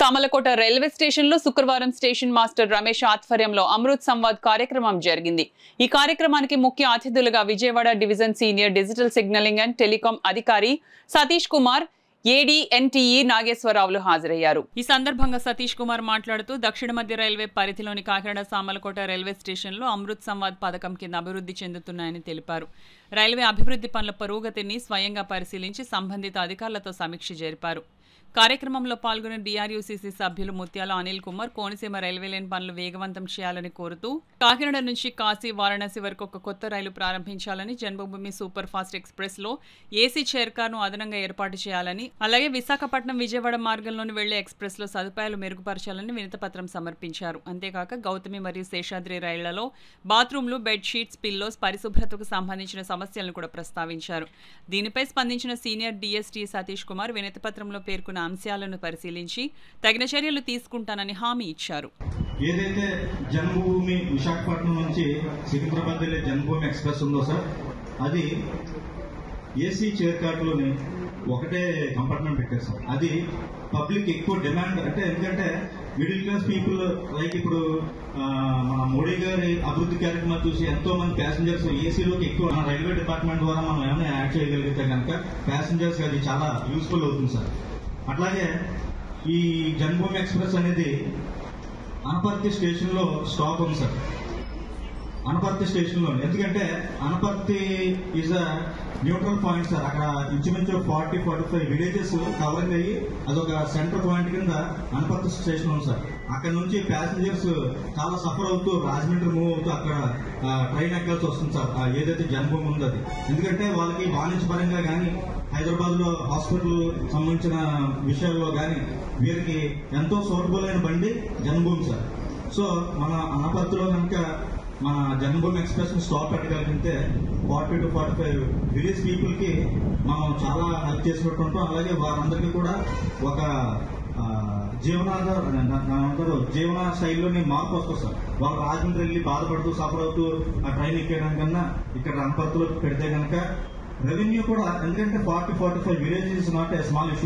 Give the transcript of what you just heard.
Samalkot railway station లో శుక్రవారం station master Ramesh ఆధ్వర్యంలో అమృత్ సంవాద్ కార్యక్రమం జరిగింది। ఈ కార్యక్రమానికి ముఖ్య అతిథులుగా Vijayawada division senior digital signalling and telecom అధికారి సతీష్ కుమార్, ఏడీఎన్టీఈ నాగేశ్వరరావులు హాజరయ్యారు। ఈ సందర్భంగా సతీష్ కుమార్ మాట్లాడుతూ దక్షిణ మధ్య రైల్వే పరిధిలోని కాకినాడ సామలకోట రైల్వే స్టేషన్లో అమృత్ సంవాద్ పథకం కింద అభివృద్ధి చెందుతున్నాయని తెలిపారు। రైల్వే అభివృద్ధి పనుల పురోగతిని స్వయంగా పరిశీలించి సంబంధిత అధికారులతో సమీక్ష జరిపారు। కార్యక్రమంలో పాల్గొన్న డిఆర్యూసీసీ సభ్యులు ముత్యాల అనిల్ కుమార్ కోనసీమ రైల్వే లైన్ పనులు వేగవంతం చేయాలని కోరుతూ కాకినాడ నుంచి కాశీ, వారణాసి వరకు ఒక కొత్త రైలు ప్రారంభించాలని, జన్మభూమి సూపర్ ఫాస్ట్ ఎక్స్ప్రెస్ లో ఏసీ చైర్ కార్ ను అదనంగా ఏర్పాటు చేయాలని, అలాగే విశాఖపట్నం విజయవాడ మార్గంలోని వెళ్లే ఎక్స్ప్రెస్ లో సదుపాయాలు మెరుగుపరచాలని వినతిపత్రం సమర్పించారు। అంతేకాక గౌతమి మరియు శేషాద్రి రైళ్లలో బాత్రూంలు, బెడ్ షీట్స్, పిల్లోస్, పరిశుభ్రతకు సంబంధించిన సమస్యలను కూడా ప్రస్తావించారు। దీనిపై స్పందించిన సీనియర్ డిఎస్టీ సతీష్ కుమార్ వినతిపత్రంలో పేర్కొన్న అంశాలను పరిశీలించి తగిన చర్యలు తీసుకుంటానని హామీ ఇచ్చారు। ఏదైతే జన్మభూమి విశాఖపట్నం నుంచి సికింద్రాబాద్ వెళ్ళే జన్మభూమి ఎక్స్ప్రెస్ ఉందో సార్, అది ఏసీ చైర్ కార్డులోని ఒకటే కంపార్ట్మెంట్ పెట్టారు సార్। అది పబ్లిక్ ఎక్కువ డిమాండ్, అంటే ఎందుకంటే మిడిల్ క్లాస్ పీపుల్ లైక్ ఇప్పుడు మన మోడీ గారి అభివృద్ధి కార్యక్రమాలు చూసి ఎంతో మంది ప్యాసింజర్స్ ఏసీలోకి ఎక్కువ మన రైల్వే డిపార్ట్మెంట్ ద్వారా మనం ఏమైనా యాడ్ చేయగలిగితే కనుక ప్యాసింజర్స్ అది చాలా యూస్ఫుల్ అవుతుంది సార్। అట్లాగే ఈ జన్మభూమి ఎక్స్ప్రెస్ అనేది అనపర్తి స్టేషన్ లో స్టాప్ ఉంది సార్, అనపర్తి స్టేషన్ లో। ఎందుకంటే Anaparthi is a neutral point sir, అక్కడ ఇంచుమించు 40-45 విలేజెస్ కవరింగ్ అయ్యి అదొక సెంటర్ పాయింట్ కింద అనపర్తి స్టేషన్ ఉంది సార్। అక్కడ నుంచి ప్యాసింజర్స్ చాలా సఫర్ అవుతూ రాజమండ్రి మూవ్ అవుతూ అక్కడ ట్రైన్ ఎక్కాల్సి వస్తుంది సార్, ఏదైతే జన్మభూమి ఉందో అది। ఎందుకంటే వాళ్ళకి వాణిజ్యపరంగా కానీ హైదరాబాద్ లో హాస్పిటల్ సంబంధించిన విషయాల్లో కానీ వీరికి ఎంతో సూటబుల్ అయిన బండి జన్మభూమి సార్। సో మన అనపర్తిలో కనుక మన జన్మభూమి ఎక్స్ప్రెస్ ని స్టాప్ పెట్టగలిగితే 40-45 విలేజ్ పీపుల్ కి మనం చాలా హెల్ప్ చేసినట్టు ఉంటాం। అలాగే వారందరికీ కూడా ఒక జీవన శైలిలోని మార్పు వస్తుంది సార్। వాళ్ళు రాజమండ్రి వెళ్ళి బాధపడుతూ సఫర్ అవుతూ ఆ ట్రైన్ ఎక్కేయడం కన్నా ఇక్కడ అనపర్తిలో పెడితే కనుక రెవెన్యూ కూడా, ఎందుకంటే 40-45 villages not a small issue.